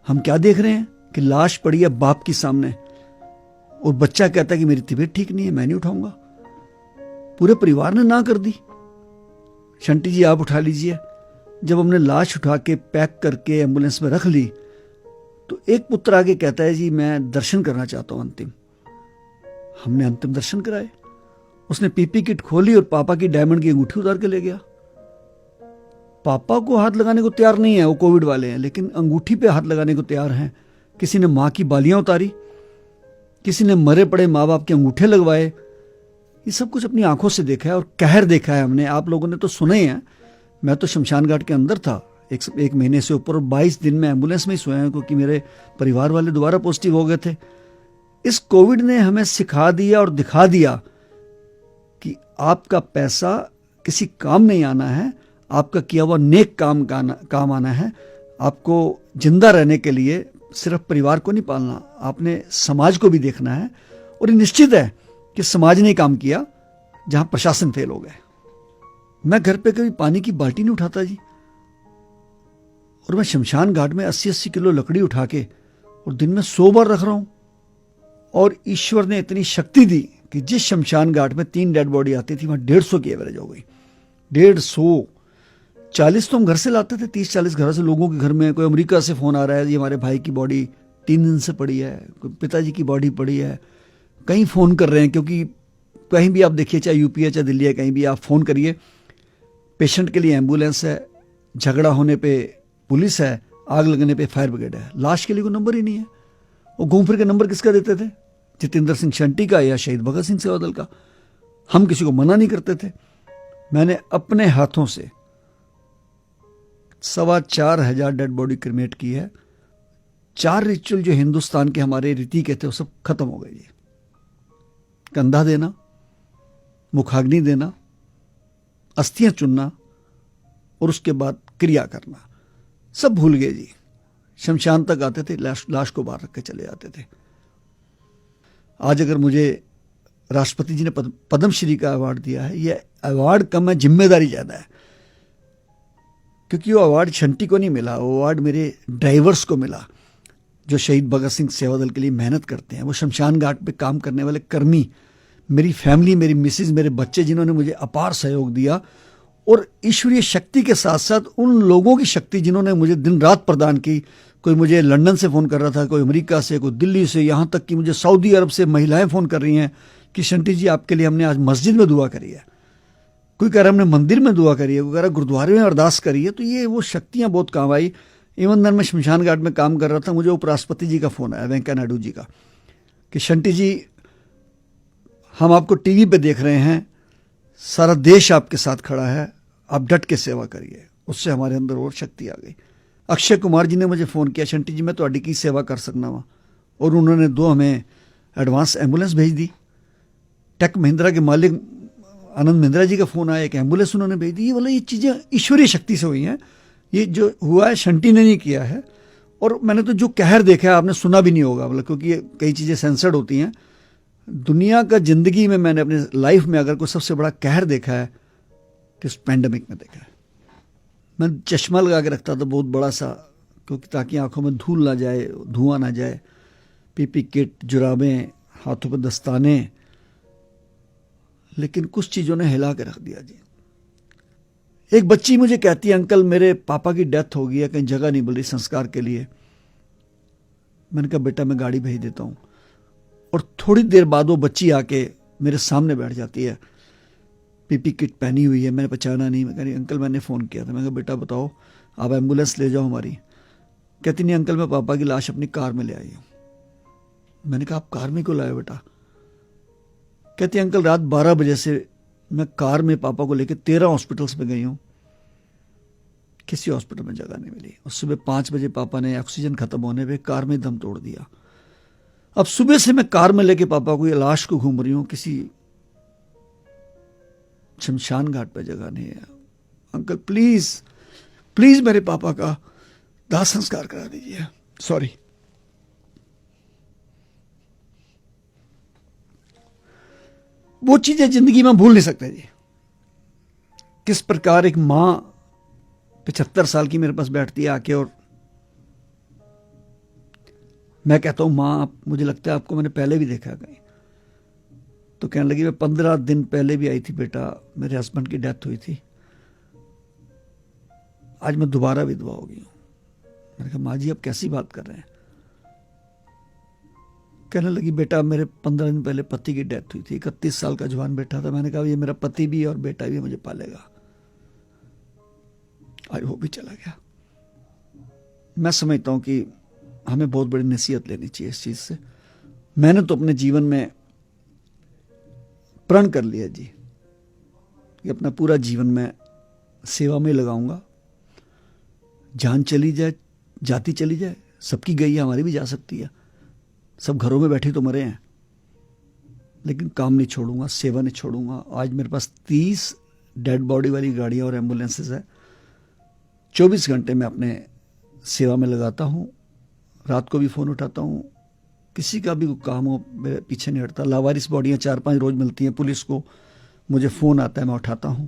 हम क्या देख रहे हैं कि लाश पड़ी है बाप के सामने और बच्चा कहता है कि मेरी तबीयत ठीक नहीं है, मैं नहीं उठाऊंगा। पूरे परिवार ने ना कर दी। शंटी जी आप उठा लीजिए। जब हमने लाश उठा के पैक करके एम्बुलेंस में रख ली तो एक पुत्र आगे कहता है जी मैं दर्शन करना चाहता हूं अंतिम। हमने अंतिम दर्शन कराए। उसने पीपी किट खोली और पापा की डायमंड की अंगूठी उतार के ले गया। पापा को हाथ लगाने को तैयार नहीं है, वो कोविड वाले हैं, लेकिन अंगूठी पे हाथ लगाने को तैयार हैं। किसी ने मां की बालियां उतारी, किसी ने मरे पड़े माँ बाप के अंगूठे लगवाए। ये सब कुछ अपनी आंखों से देखा है और कहर देखा है हमने। आप लोगों ने तो सुना ही है। मैं तो शमशान घाट के अंदर था एक महीने से ऊपर और 22 दिन में एम्बुलेंस में ही सोया हूं क्योंकि मेरे परिवार वाले दोबारा पॉजिटिव हो गए थे। इस कोविड ने हमें सिखा दिया और दिखा दिया कि आपका पैसा किसी काम नहीं आना है, आपका किया हुआ नेक काम आना है। आपको जिंदा रहने के लिए सिर्फ परिवार को नहीं पालना, आपने समाज को भी देखना है। और ये निश्चित है कि समाज ने काम किया जहां प्रशासन फेल हो गए। मैं घर पे कभी पानी की बाल्टी नहीं उठाता जी, और मैं शमशान घाट में 80-80 किलो लकड़ी उठा के और दिन में 100 बार रख रहा हूं। और ईश्वर ने इतनी शक्ति दी कि जिस शमशान घाट में 3 डेड बॉडी आती थी वहां 150 की एवरेज हो गई। 150, 40 तो हम घर से लाते थे, 30-40 घर से लोगों के घर में। कोई अमेरिका से फोन आ रहा है, ये हमारे भाई की बॉडी 3 दिन से पड़ी है, कोई पिताजी की बॉडी पड़ी है। कहीं फोन कर रहे हैं, क्योंकि कहीं भी आप देखिए, चाहे यूपी है चाहे दिल्ली है, कहीं भी आप फोन करिए, पेशेंट के लिए एम्बुलेंस है, झगड़ा होने पे पुलिस है, आग लगने पे फायर ब्रिगेड है। लाश के लिए कोई नंबर ही नहीं है। वो घूम फिर के नंबर किसका देते थे? जितेंद्र सिंह शंटी का या शहीद भगत सिंह सेवादल का। हम किसी को मना नहीं करते थे। मैंने अपने हाथों से 4,500 डेड बॉडी क्रिमेट की है। 4 रिचुअल जो हिंदुस्तान के हमारे रीति के थे वो सब खत्म हो गए। कंधा देना, मुखाग्नि देना, अस्थियां चुनना और उसके बाद क्रिया करना सब भूल गए जी। शमशान तक आते थे, लाश को बाहर रख के चले जाते थे। आज अगर मुझे राष्ट्रपति जी ने पद्मश्री का अवार्ड दिया है, यह अवार्ड कम है, जिम्मेदारी ज्यादा है। क्योंकि वो अवार्ड शंटी को नहीं मिला, वो अवार्ड मेरे ड्राइवर्स को मिला जो शहीद भगत सिंह सेवादल के लिए मेहनत करते हैं। वो शमशान घाट पे काम करने वाले कर्मी, मेरी फैमिली, मेरी मिसेज, मेरे बच्चे, जिन्होंने मुझे अपार सहयोग दिया। और ईश्वरीय शक्ति के साथ साथ उन लोगों की शक्ति जिन्होंने मुझे दिन रात प्रदान की। कोई मुझे लंदन से फ़ोन कर रहा था, कोई अमेरिका से, कोई दिल्ली से, यहाँ तक कि मुझे सऊदी अरब से महिलाएं फ़ोन कर रही हैं कि शंटी जी आपके लिए हमने आज मस्जिद में दुआ करी है। कोई कह रहा हमने मंदिर में दुआ करी है, कोई कह रहा गुरुद्वारे में अरदास करी है। तो ये वो शक्तियाँ बहुत काम आई। इवन दिन मैं शमशान घाट में काम कर रहा था, मुझे उपराष्ट्रपति जी का फ़ोन आया, वेंकैया नायडू जी का, कि शंटी जी हम आपको टीवी पे देख रहे हैं, सारा देश आपके साथ खड़ा है, आप डट के सेवा करिए। उससे हमारे अंदर और शक्ति आ गई। अक्षय कुमार जी ने मुझे फ़ोन किया, शंटी जी मैं ਤੁਹਾਡੀ की सेवा कर सकना वा, और उन्होंने 2 हमें एडवांस एम्बुलेंस भेज दी। टेक महिंद्रा के मालिक आनंद महिंद्रा जी का फ़ोन आया, एक एम्बुलेंस उन्होंने भेज दी। ये चीज़ें ईश्वरीय शक्ति से हुई हैं। ये जो हुआ है शंटी ने नहीं किया है। और मैंने तो जो कहर देखा है आपने सुना भी नहीं होगा, मतलब क्योंकि कई चीज़ें सेंसर्ड होती हैं। दुनिया का ज़िंदगी में मैंने अपने लाइफ में अगर कोई सबसे बड़ा कहर देखा है कि इस पैंडमिक में देखा है। मैं चश्मा लगा के रखता था बहुत बड़ा सा, क्योंकि ताकि आंखों में धूल ना जाए, धुआं ना जाए। पीपी किट, जुराबें, हाथों पर दस्ताने, लेकिन कुछ चीज़ों ने हिला के रख दिया जी। एक बच्ची मुझे कहती है अंकल मेरे पापा की डेथ हो गई है, कहीं जगह नहीं मिल रही संस्कार के लिए। मैंने कहा बेटा मैं गाड़ी भेज देता हूँ। और थोड़ी देर बाद वो बच्ची आके मेरे सामने बैठ जाती है, पीपी किट पहनी हुई है, मैंने पहचाना नहीं। मैं कह रही अंकल मैंने फ़ोन किया था। मैं कहा बेटा बताओ, आप एम्बुलेंस ले जाओ हमारी। कहती नहीं अंकल मैं पापा की लाश अपनी कार में ले आई हूँ। मैंने कहा आप कार में क्यों लाए बेटा? कहती अंकल रात 12 बजे से मैं कार में पापा को लेकर 13 हॉस्पिटल्स में गई हूँ, किसी हॉस्पिटल में जगह नहीं मिली। और सुबह 5 बजे पापा ने ऑक्सीजन खत्म होने पे कार में दम तोड़ दिया। अब सुबह से मैं कार में लेके पापा को, ये लाश को घूम रही हूँ, किसी शमशान घाट पर जगह नहीं है। अंकल प्लीज प्लीज मेरे पापा का दाह संस्कार करा दीजिए। सॉरी। वो चीजें जिंदगी में भूल नहीं सकते जी। किस प्रकार एक मां 75 साल की मेरे पास बैठती है आके और मैं कहता हूँ माँ मुझे लगता है आपको मैंने पहले भी देखा कहीं। तो कहने लगी मैं 15 दिन पहले भी आई थी बेटा, मेरे हस्बैंड की डेथ हुई थी, आज मैं दोबारा विधवा हो गई हूँ। मैंने कहा माँ जी आप कैसी बात कर रहे हैं? कहने लगी बेटा मेरे 15 दिन पहले पति की डेथ हुई थी, 31 साल का जवान बेटा था। मैंने कहा ये मेरा पति भी और बेटा भी मुझे पालेगा। आज वो भी चला गया। मैं समझता हूं कि हमें बहुत बड़ी नसीहत लेनी चाहिए इस चीज से। मैंने तो अपने जीवन में प्रण कर लिया जी कि अपना पूरा जीवन में सेवा में लगाऊंगा। जान चली जाए, जाती चली जाए, सबकी गई है, हमारी भी जा सकती है। सब घरों में बैठे तो मरे हैं, लेकिन काम नहीं छोड़ूंगा, सेवा नहीं छोड़ूंगा। आज मेरे पास 30 डेड बॉडी वाली गाड़ियां और एम्बुलेंसेस है। 24 घंटे मैं अपने सेवा में लगाता हूं। रात को भी फ़ोन उठाता हूं, किसी का भी कोई काम हो मेरे पीछे नहीं हटता। लावारिस बॉडियां 4-5 रोज मिलती हैं पुलिस को, मुझे फ़ोन आता है, मैं उठाता हूं।